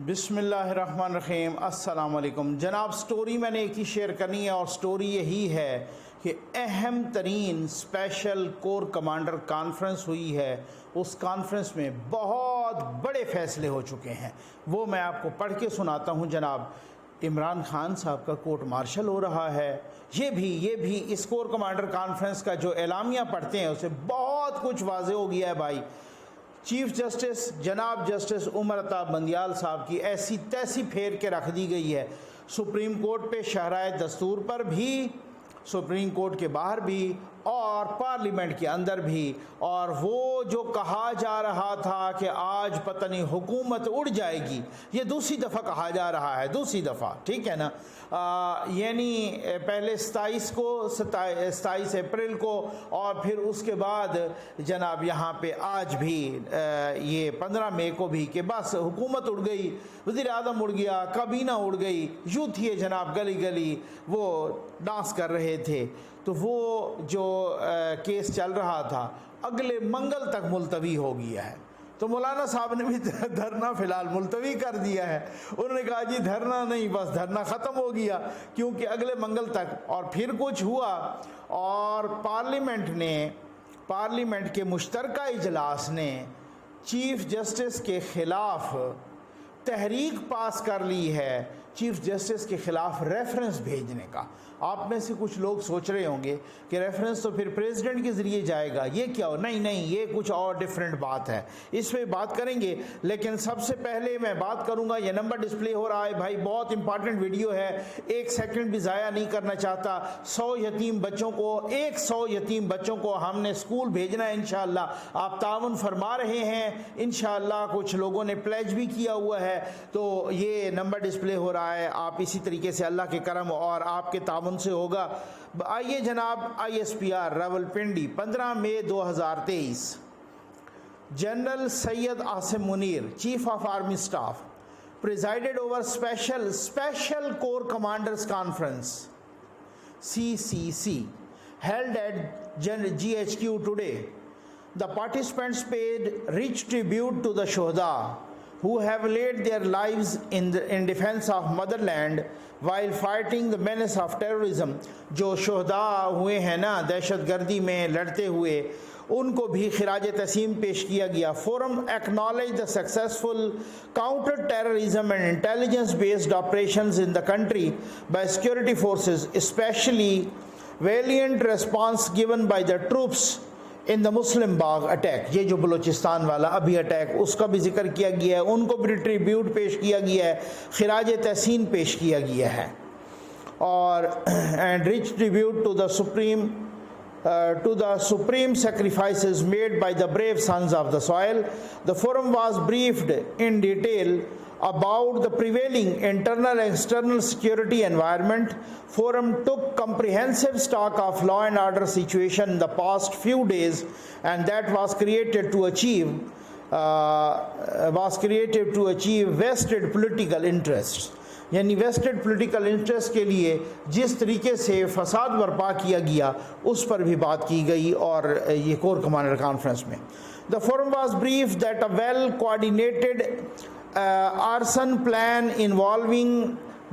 بسم اللہ الرحمن الرحیم۔ السلام علیکم جناب۔ سٹوری میں نے ایک ہی شیئر کرنی ہے اور سٹوری یہی ہے کہ اہم ترین اسپیشل کور کمانڈر کانفرنس ہوئی ہے۔ اس کانفرنس میں بہت بڑے فیصلے ہو چکے ہیں، وہ میں آپ کو پڑھ کے سناتا ہوں جناب۔ عمران خان صاحب کا کورٹ مارشل ہو رہا ہے۔ یہ بھی اس کور کمانڈر کانفرنس کا جو اعلامیہ پڑھتے ہیں اسے بہت کچھ واضح ہو گیا ہے بھائی۔ چیف جسٹس جناب جسٹس عمر عطا بندیال صاحب کی ایسی تیسی پھیر کے رکھ دی گئی ہے، سپریم کورٹ پہ شاہراہ دستور پر بھی، سپریم کورٹ کے باہر بھی اور پارلیمنٹ کے اندر بھی۔ اور وہ جو کہا جا رہا تھا کہ آج پتہ نہیں حکومت اڑ جائے گی، یہ دوسری دفعہ کہا جا رہا ہے، دوسری دفعہ، ٹھیک ہے نا۔ یعنی پہلے 27 اپریل کو اور پھر اس کے بعد جناب یہاں پہ آج بھی یہ 15 مئی کو بھی کہ بس حکومت اڑ گئی، وزیر اعظم اڑ گیا، کابینہ اڑ گئی، یوں تھی جناب گلی گلی وہ ڈانس کر رہے تھے۔ تو وہ جو کیس چل رہا تھا اگلے منگل تک ملتوی ہو گیا ہے۔ تو مولانا صاحب نے بھی دھرنا فی الحال ملتوی کر دیا ہے۔ انہوں نے کہا جی دھرنا نہیں، بس دھرنا ختم ہو گیا کیونکہ اگلے منگل تک۔ اور پھر کچھ ہوا اور پارلیمنٹ کے مشترکہ اجلاس نے چیف جسٹس کے خلاف تحریک پاس کر لی ہے، چیف جسٹس کے خلاف ریفرنس بھیجنے کا۔ آپ میں سے کچھ لوگ سوچ رہے ہوں گے کہ ریفرنس تو پھر پریزیڈنٹ کے ذریعے جائے گا، یہ کیا ہو؟ نہیں، یہ کچھ اور ڈیفرنٹ بات ہے، اس پہ بات کریں گے۔ لیکن سب سے پہلے میں بات کروں گا، یہ نمبر ڈسپلے ہو رہا ہے بھائی، بہت امپارٹنٹ ویڈیو ہے، ایک سیکنڈ بھی ضائع نہیں کرنا چاہتا۔ 100 یتیم بچوں کو ہم نے اسکول بھیجنا ہے انشاءاللہ۔ آپ تعاون فرما رہے ہیں انشاءاللہ، کچھ لوگوں نے پلیج بھی کیا ہوا ہے، تو یہ نمبر ڈسپلے ہو رہا ہے۔ آپ اسی طریقے سے اللہ کے کرم اور آپ کے تعاون سے ہوگا۔ آئیے جناب، ISPR Rawalpindi 15 May 2023۔ General Syed Asim Munir chief of army staff presided over special Corps Commanders Conference CCC held at GHQ today. The participants paid rich tribute to the Shuhada who have laid their lives in defense of motherland while fighting the menace of terrorism. جو شہداء ہوئے ہیں نا دہشت گردی میں لڑتے ہوئے، ان کو بھی خراج تسلیم پیش کیا گیا۔ Forum acknowledged the successful counter-terrorism and intelligence-based operations in the country by security forces, especially valiant response given by the troops in the Muslim Bagh attack. یہ جو بلوچستان والا ابھی اٹیک، اس کا بھی ذکر کیا گیا ہے، ان کو بھی ٹریبیوٹ پیش کیا گیا ہے، خراج تحسین پیش کیا گیا ہے۔ اور and rich tribute to the supreme sacrifices made by the brave sons of the soil. The forum was briefed in detail about the prevailing internal and external security environment. Forum took comprehensive stock of law and order situation in the past few days, and that was created to achieve vested political interests. یعنی vested political interest کے لیے جس طریقے سے فساد برپا کیا گیا اس پر بھی بات کی گئی۔ اور یہ کور کمانڈر کانفرنس میں the forum was briefed that a well coordinated arson plan involving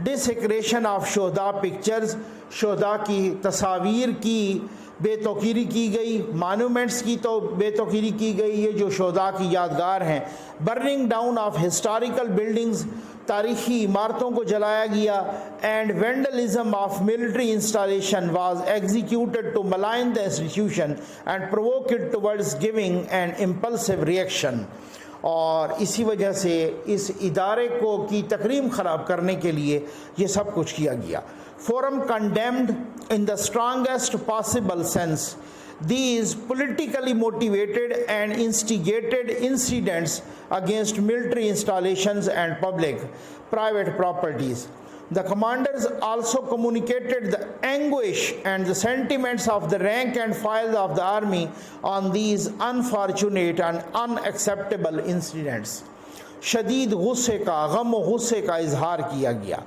desecration of شہداء pictures، شہداء کی تصاویر کی بے توقیری کی گئی، مانومنٹس کی تو بے توقیری کی گئی، یہ جو شہداء کی یادگار ہیں۔ Burning down of historical buildings, تاریخی عمارتوں کو جلایا گیا۔ And vandalism of military installation was executed to malign the institution and provoke it towards giving an impulsive reaction. اور اسی وجہ سے اس ادارے کو کی تکریم خراب کرنے کے لیے یہ سب کچھ کیا گیا۔ Forum condemned in the strongest possible sense these politically motivated and instigated incidents against military installations and private properties. The commanders also communicated the anguish and the sentiments of the rank and file of the army on these unfortunate and unacceptable incidents. شدید غصے کا، غم و غصے کا اظہار کیا گیا۔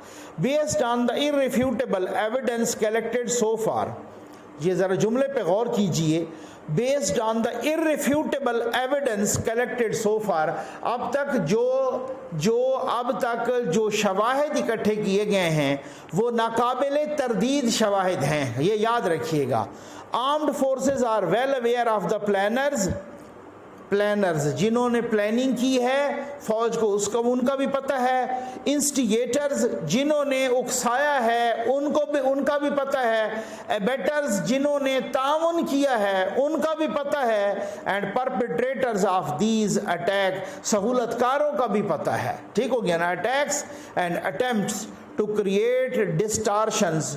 Based on the irrefutable evidence collected so far، یہ ذرا جملے پہ غور کیجئے، based on the irrefutable evidence collected so far. اب تک جو شواہد اکٹھے کیے گئے ہیں وہ ناقابل تردید شواہد ہیں، یہ یاد رکھیے گا. Armed forces are well aware of the planners جنہوں نے پلاننگ کی ہے فوج کو ان کا بھی پتہ ہے. انسٹیگیٹرز جنہوں نے اکسایا ہے ان کا بھی پتہ ہے. ایبیٹرز جنہوں نے تعاون کیا ہے ان کا بھی پتہ ہے. اینڈ پرپیٹریٹرز آف دیز اٹیک سہولت کاروں کا بھی پتہ ہے. ٹھیک ہو گیا نا. Attacks and attempts to create distortions,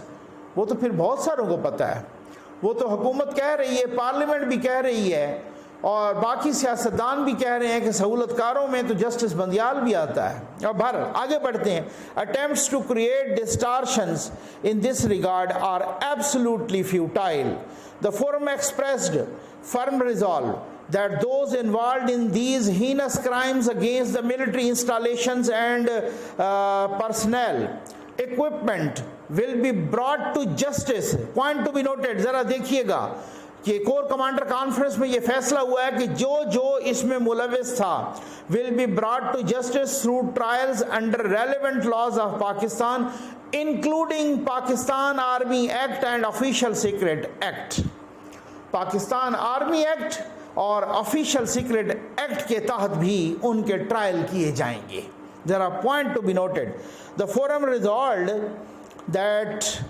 وہ تو پھر بہت ساروں کو پتہ ہے. وہ تو حکومت کہہ رہی ہے، پارلیمنٹ بھی کہہ رہی ہے، اور باقی سیاستدان بھی کہہ رہے ہیں کہ سہولت کاروں میں تو جسٹس بندیال بھی آتا ہے. اب آگے بڑھتے ہیں. Attempts to create distortions in this regard are absolutely futile. The forum expressed firm resolve that those involved in these heinous crimes against the military installations and personnel equipment will be brought to justice. Point to be noted. ذرا دیکھیے گا کہ corps commander conference میں یہ فیصلہ ہوا ہے کہ جو اس میں ملوث تھا will be brought to justice through trials under relevant laws of Pakistan, including Pakistan Army Act and Official Secret Act. Pakistan army act اور آفیشیل سیکرٹ ایکٹ کے تحت بھی ان کے ٹرائل کیے جائیں گے. ذرا point to be noted. The forum resolved that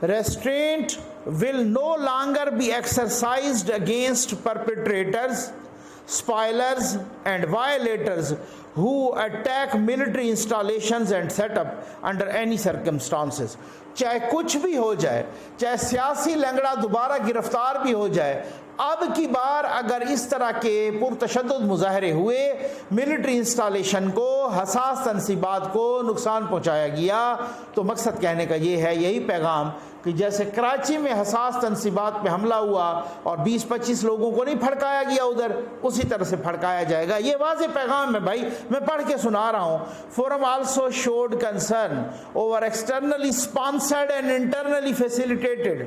restraint will no longer be exercised against perpetrators, spoilers and violators who attack military installations and setup under any circumstances. چاہے کچھ بھی ہو جائے، چاہے سیاسی لنگڑا دوبارہ گرفتار بھی ہو جائے، اب کی بار اگر اس طرح کے پرتشدد مظاہرے ہوئے، ملٹری انسٹالیشن کو، حساس تنصیبات کو نقصان پہنچایا گیا، تو مقصد کہنے کا یہ ہے، یہی پیغام کہ جیسے کراچی میں حساس تنصیبات پہ حملہ ہوا اور 20-25 لوگوں کو نہیں پھڑکایا گیا ادھر، اسی طرح سے پھڑکایا جائے گا. یہ واضح پیغام ہے بھائی، میں پڑھ کے سنا رہا ہوں. Forum also should concern over externally sponsored and internally facilitated.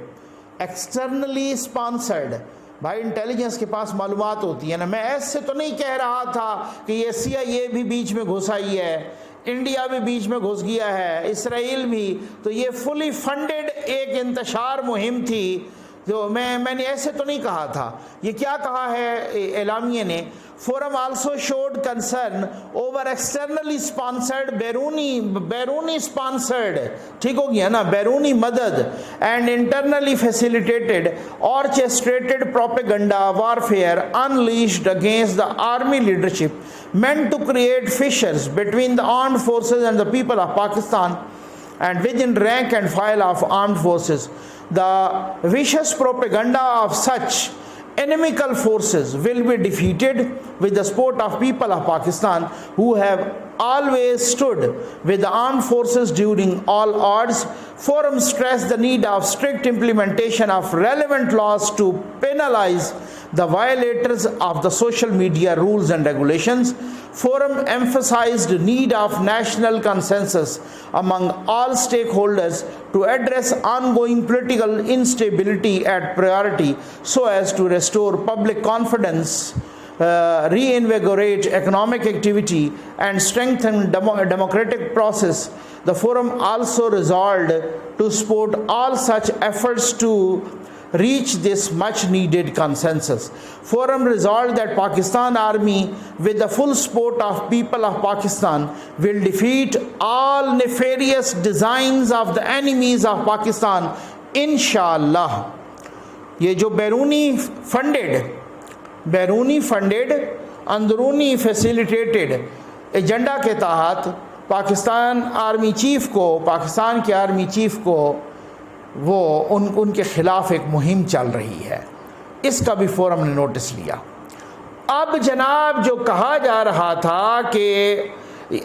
Externally sponsored, بھائی انٹیلیجنس کے پاس معلومات ہوتی ہے نا. میں ایسے تو نہیں کہہ رہا تھا کہ یہ CIA بھی بیچ میں گھس آئی ہے، انڈیا بھی بیچ میں گھس گیا ہے، اسرائیل بھی. تو یہ فلی فنڈڈ ایک انتشار مہم تھی. جو میں نے ایسے تو نہیں کہا تھا. یہ کیا کہا ہے اعلامیے نے؟ Forum also should concern over externally sponsored بیرونی اسپانسرڈ، ٹھیک ہو گیا نا، بیرونی مدد، and internally facilitated orchestrated propaganda warfare unleashed against the army leadership meant to create fissures between the armed forces and the people of Pakistan and within rank and file of armed forces. The vicious propaganda of such inimical forces will be defeated with the support of people of Pakistan who have always stood with the armed forces during all odds. Forum stressed the need of strict implementation of relevant laws to penalize the violators of the social media rules and regulations. Forum emphasized the need of national consensus among all stakeholders to address ongoing political instability at priority so as to restore public confidence, reinvigorate economic activity and strengthen democratic process. The forum also resolved to support all such efforts to reach this much needed consensus. Forum resolved that Pakistan Army, with the full support of people of Pakistan, will defeat all nefarious designs of the enemies of Pakistan, inshallah. یہ جو بیرونی funded اندرونی facilitated agenda کے تحت پاکستان کے army chief کو وہ ان کے خلاف ایک مہم چل رہی ہے، اس کا بھی فورم نے نوٹس لیا. اب جناب جو کہا جا رہا تھا کہ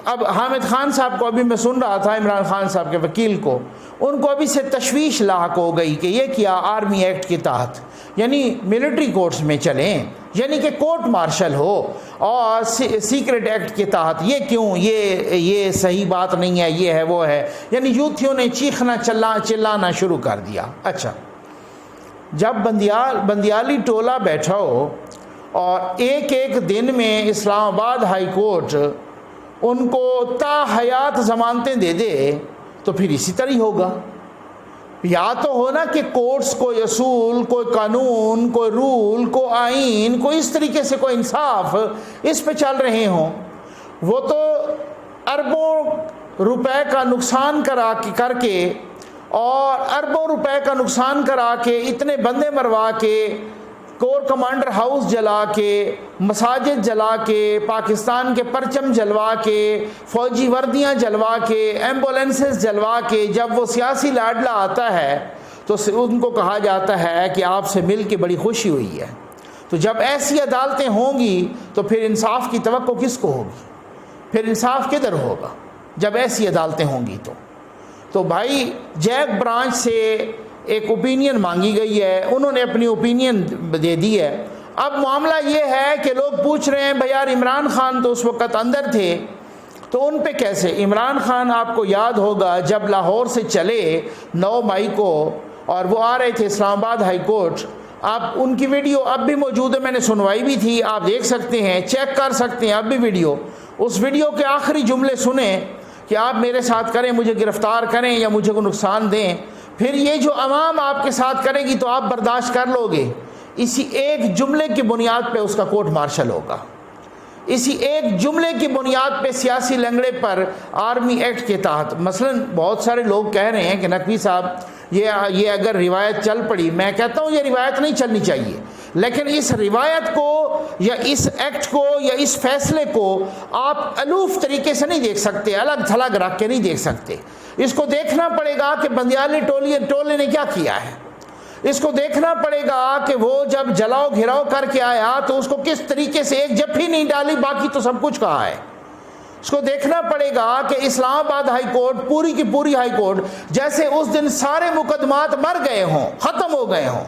اب حامد خان صاحب کو، ابھی میں سن رہا تھا عمران خان صاحب کے وکیل کو، ان کو ابھی سے تشویش لاحق ہو گئی کہ یہ کیا آرمی ایکٹ کے تحت، یعنی ملٹری کورٹس میں چلیں، یعنی کہ کورٹ مارشل ہو، اور سیکرٹ ایکٹ کے تحت یہ کیوں، یہ صحیح بات نہیں ہے، یہ ہے وہ ہے، یعنی یوتھیوں نے چیخنا چلانا شروع کر دیا. اچھا جب بندیالی ٹولہ بیٹھا ہو اور ایک دن میں اسلام آباد ہائی کورٹ ان کو تا حیات ضمانتیں دے دے تو پھر اسی طرح ہوگا. یا تو ہونا کہ کورٹس کوئی اصول، کوئی قانون، کوئی رول، کوئی آئین، کوئی اس طریقے سے کوئی انصاف اس پہ چل رہے ہوں. وہ تو اربوں روپے کا نقصان کر کے اور اربوں روپے کا نقصان کرا کے، اتنے بندے مروا کے، کور کمانڈر ہاؤس جلا کے، مساجد جلا کے، پاکستان کے پرچم جلوا کے، فوجی وردیاں جلوا کے، ایمبولینسز جلوا کے، جب وہ سیاسی لاڈلا آتا ہے تو ان کو کہا جاتا ہے کہ آپ سے مل کے بڑی خوشی ہوئی ہے. تو جب ایسی عدالتیں ہوں گی تو پھر انصاف کی توقع کس کو ہوگی؟ پھر انصاف کدھر ہوگا جب ایسی عدالتیں ہوں گی؟ تو بھائی جیک برانچ سے ایک اوپینین مانگی گئی ہے، انہوں نے اپنی اوپینین دے دی ہے. اب معاملہ یہ ہے کہ لوگ پوچھ رہے ہیں بھائی یار عمران خان تو اس وقت اندر تھے، تو ان پہ کیسے؟ عمران خان آپ کو یاد ہوگا جب لاہور سے چلے 9 مئی کو اور وہ آ رہے تھے اسلام آباد ہائی کورٹ، آپ ان کی ویڈیو اب بھی موجود ہے، میں نے سنوائی بھی تھی، آپ دیکھ سکتے ہیں، چیک کر سکتے ہیں اب بھی ویڈیو. اس ویڈیو کے آخری جملے سنیں کہ آپ میرے ساتھ کریں، مجھے گرفتار کریں یا مجھے کو نقصان دیں، پھر یہ جو عوام آپ کے ساتھ کرے گی تو آپ برداشت کر لو گے. اسی ایک جملے کی بنیاد پہ اس کا کورٹ مارشل ہوگا. اسی ایک جملے کی بنیاد پہ سیاسی لنگڑے پر آرمی ایکٹ کے تحت. مثلا بہت سارے لوگ کہہ رہے ہیں کہ نقوی صاحب یہ اگر روایت چل پڑی، میں کہتا ہوں یہ روایت نہیں چلنی چاہیے، لیکن اس روایت کو یا اس ایکٹ کو یا اس فیصلے کو آپ الوف طریقے سے نہیں دیکھ سکتے، الگ تھلگ رکھ کے نہیں دیکھ سکتے. اس کو دیکھنا پڑے گا کہ بندیالی ٹولے نے کیا کیا ہے. اس کو دیکھنا پڑے گا کہ وہ جب جلاؤ گھراؤ کر کے آیا تو اس کو کس طریقے سے ایک جفی نہیں ڈالی، باقی تو سب کچھ کہا ہے. اس کو دیکھنا پڑے گا کہ اسلام آباد ہائی کورٹ، پوری کی پوری ہائی کورٹ، جیسے اس دن سارے مقدمات مر گئے ہوں، ختم ہو گئے ہوں،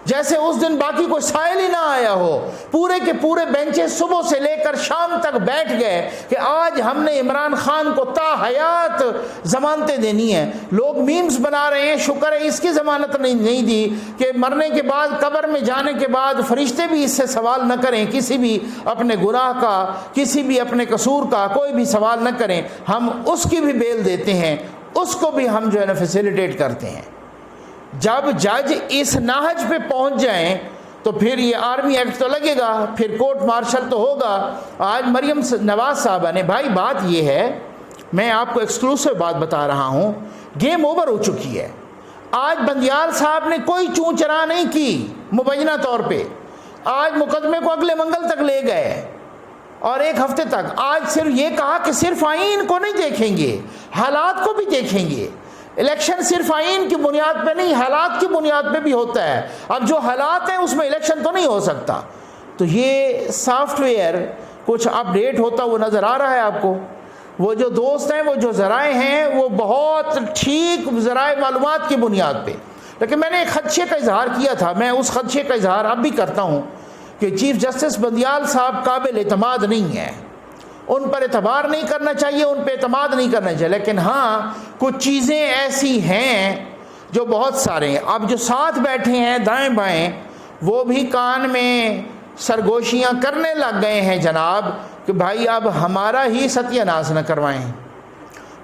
جیسے اس دن باقی کوئی سائل ہی نہ آیا ہو، پورے کے پورے بینچز صبح سے لے کر شام تک بیٹھ گئے کہ آج ہم نے عمران خان کو تا حیات ضمانتیں دینی ہیں. لوگ میمز بنا رہے ہیں، شکر ہے اس کی ضمانت نہیں دی کہ مرنے کے بعد قبر میں جانے کے بعد فرشتے بھی اس سے سوال نہ کریں، کسی بھی اپنے گناہ کا، کسی بھی اپنے قصور کا کوئی بھی سوال نہ کریں. ہم اس کی بھی بیل دیتے ہیں، اس کو بھی ہم جو ہے نا فیسیلیٹیٹ کرتے ہیں. جب جج اس نہج پہ پہنچ جائیں تو پھر یہ آرمی ایکٹ تو لگے گا، پھر کورٹ مارشل تو ہوگا. آج مریم نواز صاحبہ نے، بھائی بات یہ ہے، میں آپ کو ایکسکلوسیو بات بتا رہا ہوں، گیم اوور ہو چکی ہے. آج بندیال صاحب نے کوئی چون چرا نہیں کی مبینہ طور پہ. آج مقدمے کو اگلے منگل تک لے گئے اور 1 ہفتے تک. آج صرف یہ کہا کہ صرف آئین کو نہیں دیکھیں گے، حالات کو بھی دیکھیں گے. الیکشن صرف آئین کی بنیاد پہ نہیں، حالات کی بنیاد پہ بھی ہوتا ہے. اب جو حالات ہیں اس میں الیکشن تو نہیں ہو سکتا. تو یہ سافٹ ویئر کچھ اپ ڈیٹ ہوتا وہ نظر آ رہا ہے آپ کو. وہ جو دوست ہیں، وہ جو ذرائع ہیں، وہ بہت ٹھیک ذرائع معلومات کی بنیاد پہ. لیکن میں نے ایک خدشے کا اظہار کیا تھا، میں اس خدشے کا اظہار اب بھی کرتا ہوں کہ چیف جسٹس بندیال صاحب قابل اعتماد نہیں ہیں، ان پر اعتبار نہیں کرنا چاہیے، ان پہ اعتماد نہیں کرنا چاہیے. لیکن ہاں کچھ چیزیں ایسی ہیں جو بہت سارے ہیں. اب جو ساتھ بیٹھے ہیں دائیں بائیں، وہ بھی کان میں سرگوشیاں کرنے لگ گئے ہیں جناب کہ بھائی اب ہمارا ہی ستیہ ناش نہ کروائیں،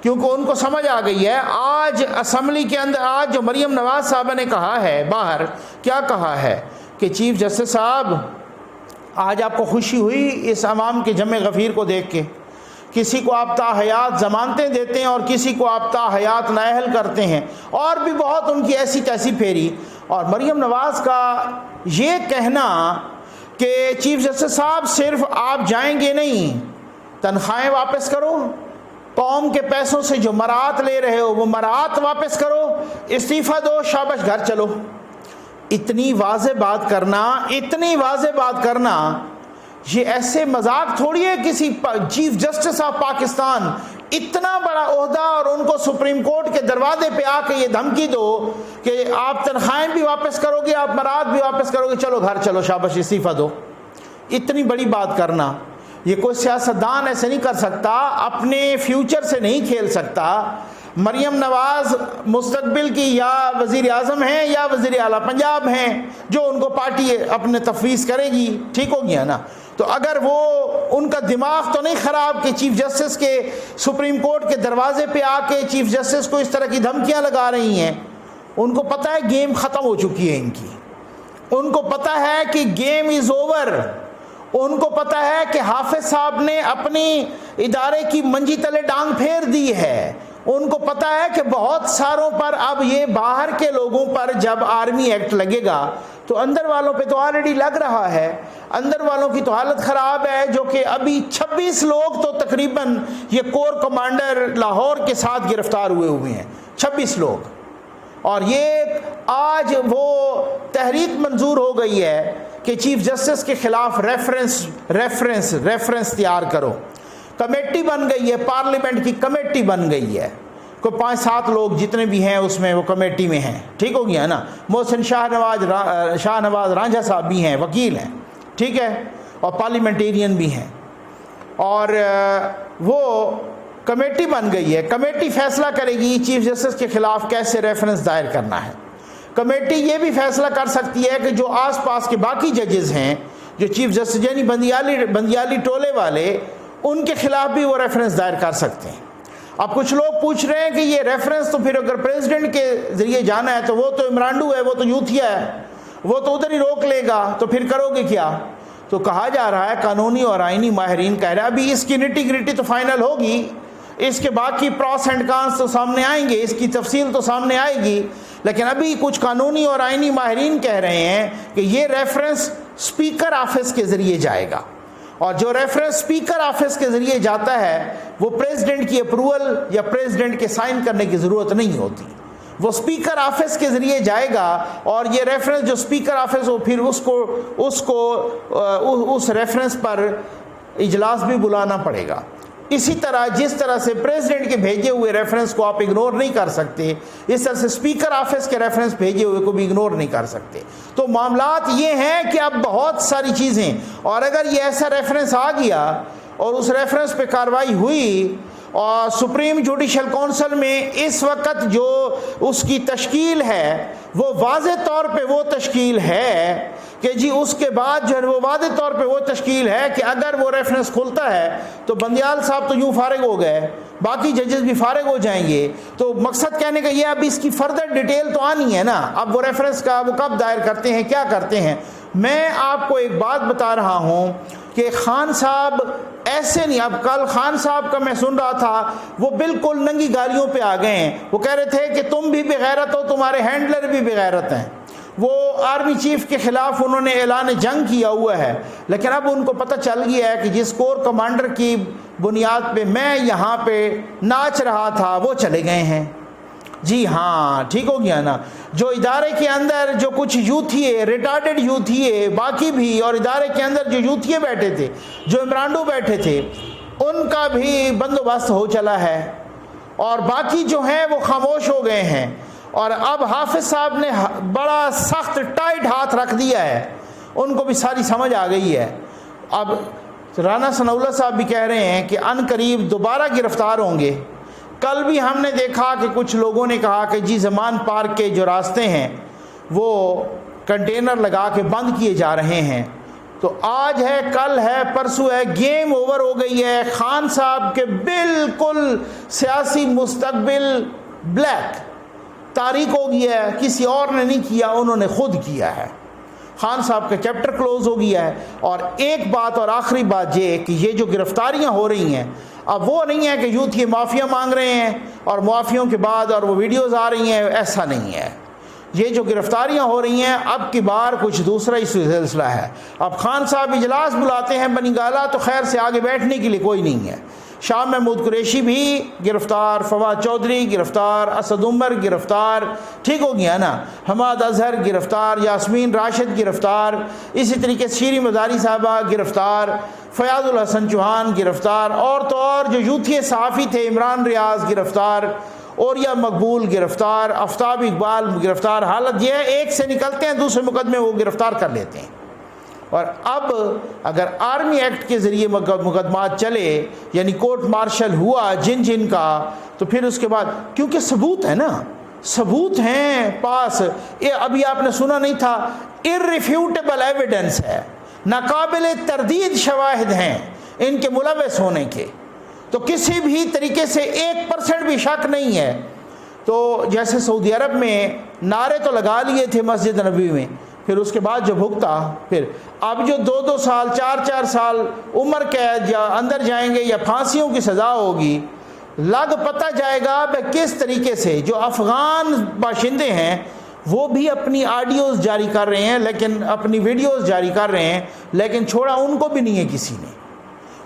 کیونکہ ان کو سمجھ آ گئی ہے. آج اسمبلی کے اندر آج جو مریم نواز صاحبہ نے کہا ہے، باہر کیا کہا ہے کہ چیف جسٹس صاحب آج آپ کو خوشی ہوئی اس عوام کے جمع غفیر کو دیکھ کے. کسی کو آپ تا حیات ضمانتیں دیتے ہیں اور کسی کو آپ تا حیات نااہل کرتے ہیں، اور بھی بہت ان کی ایسی تیسی پھیری. اور مریم نواز کا یہ کہنا کہ چیف جسٹس صاحب صرف آپ جائیں گے نہیں، تنخواہیں واپس کرو، قوم کے پیسوں سے جو مراعات لے رہے ہو وہ مراعات واپس کرو، استعفیٰ دو، شاباش گھر چلو. اتنی واضح بات کرنا، اتنی واضح بات کرنا، یہ ایسے مذاق تھوڑی ہے. کسی چیف جسٹس آف پاکستان اتنا بڑا عہدہ اور ان کو سپریم کورٹ کے دروازے پہ آ کے یہ دھمکی دو کہ آپ تنخواہیں بھی واپس کرو گے، آپ مراعات بھی واپس کرو گے، چلو گھر چلو، شاباش استعفیٰ دو. اتنی بڑی بات کرنا، یہ کوئی سیاستدان ایسے نہیں کر سکتا، اپنے فیوچر سے نہیں کھیل سکتا. مریم نواز مستقبل کی یا وزیر اعظم ہیں یا وزیر اعلیٰ پنجاب ہیں جو ان کو پارٹی اپنے تفویض کرے گی، ٹھیک ہو گیا نا. تو اگر وہ ان کا دماغ تو نہیں خراب کہ چیف جسٹس کے سپریم کورٹ کے دروازے پہ آ کے چیف جسٹس کو اس طرح کی دھمکیاں لگا رہی ہیں. ان کو پتہ ہے گیم ختم ہو چکی ہے ان کی، ان کو پتہ ہے کہ گیم از اوور. ان کو پتہ ہے کہ حافظ صاحب نے اپنی ادارے کی منجی تلے ڈانگ پھیر دی ہے. ان کو پتہ ہے کہ بہت ساروں پر اب یہ باہر کے لوگوں پر جب آرمی ایکٹ لگے گا تو اندر والوں پہ تو آلریڈی لگ رہا ہے. اندر والوں کی تو حالت خراب ہے، جو کہ ابھی 26 لوگ تو تقریباً یہ کور کمانڈر لاہور کے ساتھ گرفتار ہوئے ہیں، 26 لوگ. اور یہ آج وہ تحریک منظور ہو گئی ہے کہ چیف جسٹس کے خلاف ریفرنس تیار کرو. کمیٹی بن گئی ہے، پارلیمنٹ کی کمیٹی بن گئی ہے، کوئی 5-7 لوگ جتنے بھی ہیں اس میں وہ کمیٹی میں ہیں، ٹھیک ہو گیا نا. محسن شاہ نواز رانجھا صاحب بھی ہیں، وکیل ہیں، ٹھیک ہے، اور پارلیمنٹیرین بھی ہیں. اور وہ کمیٹی بن گئی ہے. کمیٹی فیصلہ کرے گی چیف جسٹس کے خلاف کیسے ریفرنس دائر کرنا ہے. کمیٹی یہ بھی فیصلہ کر سکتی ہے کہ جو آس پاس کے باقی ججز ہیں، جو چیف جسٹس یعنی بندیالی ٹولے والے، ان کے خلاف بھی وہ ریفرنس دائر کر سکتے ہیں. اب کچھ لوگ پوچھ رہے ہیں کہ یہ ریفرنس تو پھر اگر پریزیڈنٹ کے ذریعے جانا ہے تو وہ تو عمرانڈو ہے، وہ تو یوتھیا ہے، وہ تو ادھر ہی روک لے گا، تو پھر کرو گے کیا؟ تو کہا جا رہا ہے، قانونی اور آئینی ماہرین کہہ رہے ہیں ابھی اس کی نٹی گریٹی تو فائنل ہوگی، اس کے باقی پروس اینڈ کانس تو سامنے آئیں گے، اس کی تفصیل تو سامنے آئے گی، لیکن ابھی کچھ قانونی اور آئینی ماہرین کہہ رہے ہیں کہ یہ ریفرنس اسپیکر آفس کے ذریعے جائے گا. اور جو ریفرنس اسپیکر آفس کے ذریعے جاتا ہے وہ پریزیڈنٹ کی اپروول یا پریزیڈنٹ کے سائن کرنے کی ضرورت نہیں ہوتی، وہ اسپیکر آفس کے ذریعے جائے گا. اور یہ ریفرنس جو اسپیکر آفس ہو پھر اس ریفرنس پر اجلاس بھی بلانا پڑے گا. اسی طرح جس طرح سے پریزیڈنٹ کے بھیجے ہوئے ریفرنس کو آپ اگنور نہیں کر سکتے، اس طرح سے اسپیکر آفس کے ریفرنس بھیجے ہوئے کو بھی اگنور نہیں کر سکتے. تو معاملات یہ ہیں کہ اب بہت ساری چیزیں، اور اگر یہ ایسا ریفرنس آ گیا اور اس ریفرنس پہ کارروائی ہوئی، اور سپریم جوڈیشل کونسل میں اس وقت جو اس کی تشکیل ہے وہ واضح طور پہ وہ تشکیل ہے کہ جی اس کے بعد جو ہے وہ واضح طور پہ وہ تشکیل ہے کہ اگر وہ ریفرنس کھلتا ہے تو بندیال صاحب تو یوں فارغ ہو گئے، باقی ججز بھی فارغ ہو جائیں گے. تو مقصد کہنے کا یہ اب اس کی فردر ڈیٹیل تو آنی ہے نا، اب وہ ریفرنس کا وہ کب دائر کرتے ہیں، کیا کرتے ہیں. میں آپ کو ایک بات بتا رہا ہوں کہ خان صاحب ایسے نہیں، اب کل خان صاحب کا میں سن رہا تھا وہ بالکل ننگی گالیوں پہ آ گئے ہیں. وہ کہہ رہے تھے کہ تم بھی بغیرت ہو، تمہارے ہینڈلر بھی بغیرت ہیں. وہ آرمی چیف کے خلاف انہوں نے اعلان جنگ کیا ہوا ہے، لیکن اب ان کو پتہ چل گیا ہے کہ جس کور کمانڈر کی بنیاد پہ میں یہاں پہ ناچ رہا تھا وہ چلے گئے ہیں. جی ہاں، ٹھیک ہو گیا نا. جو ادارے کے اندر جو کچھ یوتھیے، ریٹارڈڈ یوتھیے، باقی بھی، اور ادارے کے اندر جو یوتھیے بیٹھے تھے، جو عمرانڈو بیٹھے تھے، ان کا بھی بندوبست ہو چلا ہے، اور باقی جو ہیں وہ خاموش ہو گئے ہیں. اور اب حافظ صاحب نے بڑا سخت ٹائٹ ہاتھ رکھ دیا ہے، ان کو بھی ساری سمجھ آ گئی ہے. اب رانا ثناء اللہ صاحب بھی کہہ رہے ہیں کہ ان قریب دوبارہ گرفتار ہوں گے. کل بھی ہم نے دیکھا کہ کچھ لوگوں نے کہا کہ جی زمان پارک کے جو راستے ہیں وہ کنٹینر لگا کے بند کیے جا رہے ہیں. تو آج ہے، کل ہے، پرسوں ہے، گیم اوور ہو گئی ہے. خان صاحب کے بالکل سیاسی مستقبل بلیک تاریک ہو گیا ہے، کسی اور نے نہیں کیا، انہوں نے خود کیا ہے. خان صاحب کا چیپٹر کلوز ہو گیا ہے. اور ایک بات اور آخری بات یہ کہ یہ جو گرفتاریاں ہو رہی ہیں اب وہ نہیں ہے کہ یوتھ کی معافیا مانگ رہے ہیں اور معافیوں کے بعد اور وہ ویڈیوز آ رہی ہیں، ایسا نہیں ہے. یہ جو گرفتاریاں ہو رہی ہیں اب کی بار کچھ دوسرا ہی سلسلہ ہے. اب خان صاحب اجلاس بلاتے ہیں بنی گالہ تو خیر سے آگے بیٹھنے کے لیے کوئی نہیں ہے. شاہ محمود قریشی بھی گرفتار، فواد چودھری گرفتار، اسد عمر گرفتار، ٹھیک ہو گیا نا، حماد اظہر گرفتار، یاسمین راشد گرفتار، اسی طریقے سے شیریں مزاری صاحبہ گرفتار، فیاض الحسن چوہان گرفتار، اور تو اور جو یوتھی صحافی تھے عمران ریاض گرفتار، اوریا مقبول گرفتار، آفتاب اقبال گرفتار. حالت یہ ہے ایک سے نکلتے ہیں دوسرے مقدمے وہ گرفتار کر لیتے ہیں. اور اب اگر آرمی ایکٹ کے ذریعے مقدمات چلے، یعنی کورٹ مارشل ہوا جن کا، تو پھر اس کے بعد کیونکہ ثبوت ہے نا، ثبوت ہیں پاس، یہ ابھی آپ نے سنا نہیں تھا، irrefutable ایویڈنس ہے، ناقابل تردید شواہد ہیں ان کے ملوث ہونے کے، تو کسی بھی طریقے سے 1% بھی شک نہیں ہے۔ تو جیسے سعودی عرب میں نعرے تو لگا لیے تھے مسجد نبوی میں، پھر اس کے بعد جو بھگتا، پھر اب جو 2 سال 4 سال عمر قید یا اندر جائیں گے یا پھانسیوں کی سزا ہوگی، لگ پتہ جائے گا کس طریقے سے جو افغان باشندے ہیں وہ بھی اپنی آڈیوز جاری کر رہے ہیں، لیکن اپنی ویڈیوز جاری کر رہے ہیں، لیکن چھوڑا ان کو بھی نہیں ہے کسی نے۔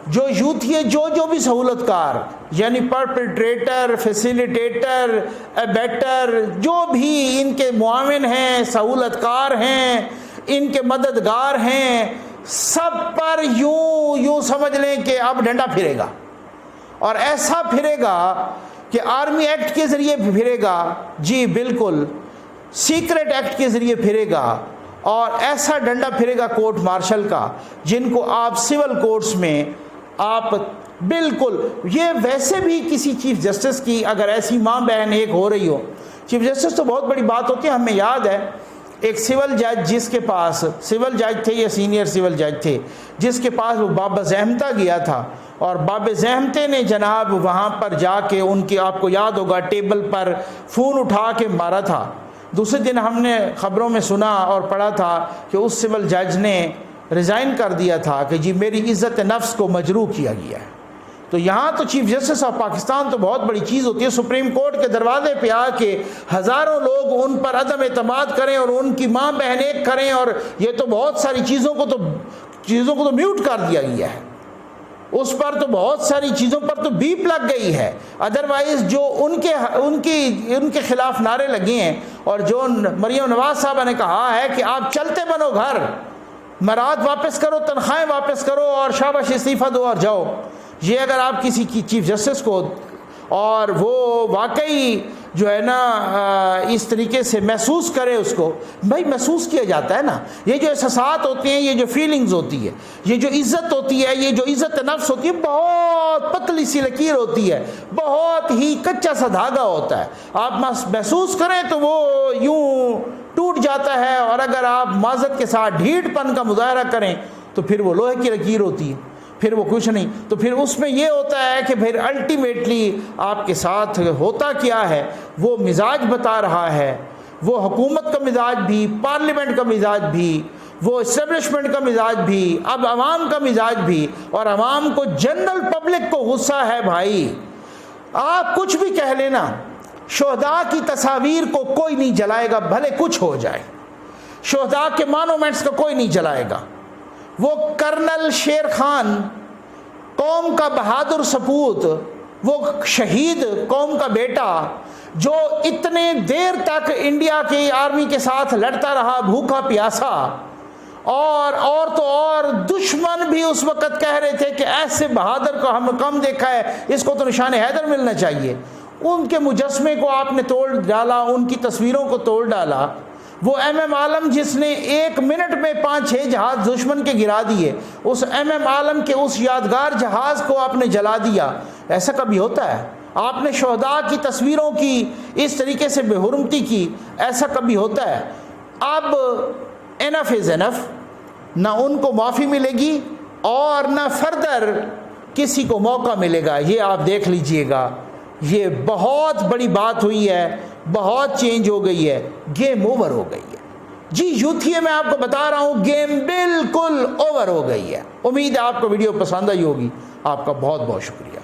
جو یوتھی جو بھی سہولت کار، یعنی پرپیٹریٹر، فیسیلیٹیٹر، ایبیٹر، جو بھی ان کے معاون ہیں، سہولت کار ہیں، ان کے مددگار ہیں، سب پر یوں سمجھ لیں کہ اب ڈنڈا پھرے گا، اور ایسا پھرے گا کہ آرمی ایکٹ کے ذریعے پھرے گا، جی بالکل، سیکرٹ ایکٹ کے ذریعے پھرے گا، اور ایسا ڈنڈا پھرے گا کورٹ مارشل کا جن کو آپ سول کورٹس میں آپ بالکل، یہ ویسے بھی کسی چیف جسٹس کی اگر ایسی ماں بہن ایک ہو رہی ہو، چیف جسٹس تو بہت بڑی بات ہوتی ہے۔ ہمیں یاد ہے ایک سول جج جس کے پاس، سول جج تھے یا سینئر سول جج تھے، جس کے پاس وہ بابا زحمتہ گیا تھا، اور بابا زحمتے نے جناب وہاں پر جا کے ان کی، آپ کو یاد ہوگا، ٹیبل پر فون اٹھا کے مارا تھا۔ دوسرے دن ہم نے خبروں میں سنا اور پڑھا تھا کہ اس سول جج نے ریزائن کر دیا تھا کہ جی میری عزت نفس کو مجروح کیا گیا ہے۔ تو یہاں تو چیف جسٹس آف پاکستان تو بہت بڑی چیز ہوتی ہے، سپریم کورٹ کے دروازے پہ آ کے ہزاروں لوگ ان پر عدم اعتماد کریں اور ان کی ماں بہن ایک کریں، اور یہ تو بہت ساری چیزوں کو تو میوٹ کر دیا گیا ہے، اس پر تو بہت ساری چیزوں پر تو بیپ لگ گئی ہے۔ ادروائز جو ان کے خلاف نعرے لگے ہیں، اور جو مریم نواز صاحبہ نے کہا ہے کہ آپ چلتے بنو گھر، مراد واپس کرو، تنخواہیں واپس کرو، اور شاباش استعفیٰ دو اور جاؤ، یہ اگر آپ کسی کی چیف جسٹس کو، اور وہ واقعی جو ہے نا اس طریقے سے محسوس کرے، اس کو بھائی محسوس کیا جاتا ہے نا، یہ جو احساسات ہوتے ہیں، یہ جو فیلنگز ہوتی ہے، یہ جو عزت ہوتی ہے، یہ جو عزت نفس ہوتی ہے، بہت پتلی سی لکیر ہوتی ہے، بہت ہی کچا سا دھاگا ہوتا ہے، آپ محسوس کریں تو وہ یوں ٹوٹ جاتا ہے، اور اگر آپ معذرت کے ساتھ ڈھیٹ پن کا مظاہرہ کریں تو پھر وہ لوہے کی لکیر ہوتی ہے، پھر وہ کچھ نہیں۔ تو پھر اس میں یہ ہوتا ہے کہ پھر الٹیمیٹلی آپ کے ساتھ ہوتا کیا ہے، وہ مزاج بتا رہا ہے، وہ حکومت کا مزاج بھی، پارلیمنٹ کا مزاج بھی، وہ اسٹیبلشمنٹ کا مزاج بھی، اب عوام کا مزاج بھی، اور عوام کو، جنرل پبلک کو غصہ ہے بھائی، آپ کچھ بھی کہہ لینا، شہداء کی تصاویر کو کوئی نہیں جلائے گا، بھلے کچھ ہو جائے، شہداء کے مانومنٹس کو کوئی نہیں جلائے گا۔ وہ کرنل شیر خان، قوم کا بہادر سپوت، وہ شہید قوم کا بیٹا، جو اتنے دیر تک انڈیا کی آرمی کے ساتھ لڑتا رہا بھوکا پیاسا، اور تو اور دشمن بھی اس وقت کہہ رہے تھے کہ ایسے بہادر کو ہم کم دیکھا ہے، اس کو تو نشان حیدر ملنا چاہیے۔ ان کے مجسمے کو آپ نے توڑ ڈالا، ان کی تصویروں کو توڑ ڈالا۔ وہ ایم عالم جس نے 1 منٹ میں 5-6 جہاز دشمن کے گرا دیے، اس ایم عالم کے اس یادگار جہاز کو آپ نے جلا دیا۔ ایسا کبھی ہوتا ہے؟ آپ نے شہداء کی تصویروں کی اس طریقے سے بے حرمتی کی، ایسا کبھی ہوتا ہے؟ اب انف از انف، نہ ان کو معافی ملے گی اور نہ فردر کسی کو موقع ملے گا، یہ آپ دیکھ لیجئے گا۔ یہ بہت بڑی بات ہوئی ہے، بہت چینج ہو گئی ہے، گیم اوور ہو گئی ہے۔ جی یوتھیے میں آپ کو بتا رہا ہوں، گیم بالکل اوور ہو گئی ہے۔ امید ہے آپ کو ویڈیو پسند آئی ہوگی۔ آپ کا بہت بہت شکریہ۔